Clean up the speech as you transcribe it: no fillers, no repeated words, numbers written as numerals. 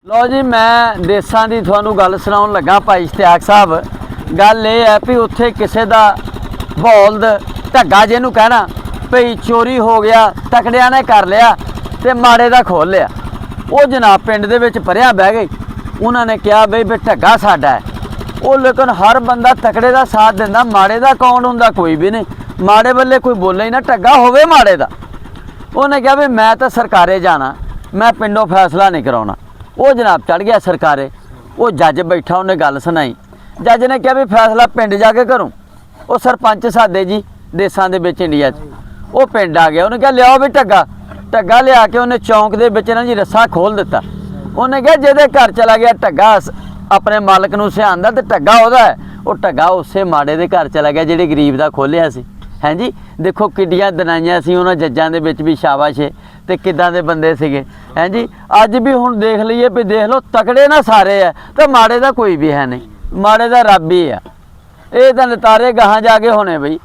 लो जी, मैं देसां दी तुहानूं गल सुणाउण लगा भाई इश्तियाक साहब। गल ये है भी उत्थे किसे दा बौलद ढग्गा जिहनूं कहना भई चोरी हो गया, तकड़ियां ने कर लिया ते माड़े दा खोल लिया। वो जनाब पिंड दे विच भरिया बह गई। उन्होंने कहा बई ढग्गा साडा है। वो लेकिन हर बंदा तकड़े दा साथ दिंदा, माड़े दा कौन हुंदा? कोई भी नहीं। माड़े बल्ले कोई बोले ही ना, ढग्गा होवे माड़े दा। उन्हें कहा भी मैं तो सरकारे जाना, मैं पिंडों फैसला नहीं कराउणा। वो जनाब चढ़ गया सरकारे। वो जज बैठा, उन्हें गल सुनाई। जज ने कहा भी फैसला पिंड जाके करूँ। वो सरपंच सादे जी देसां दे विच इंडिया च। वो पिंड आ गया। उन्हें कहा लियाओ भी ढग्गा। ढग्गा लिया के उन्हें चौंक दे विच ना जी रस्सा खोल दिता। उन्हें कहा जिहदे घर चला गया ढग्गा अपने मालक नूं सिआंदा ते ढग्गा उहदा है। वो ढग्गा उसे माड़े दे घर चला गया जिहड़े गरीब दा खोलिया सी। हैं जी, देखो किड्डियां दनाइयां सी उन्हां जज्जां दे विच भी, शाबाश है। ते किदां दे बंदे सीगे। हैं जी, अज भी हुण देख लईए भी देख लो तकड़े ना सारे है ते माड़े दा कोई भी है नहीं। माड़े दा रब ही है। ये तां नतारे गाहां जाके होने बई।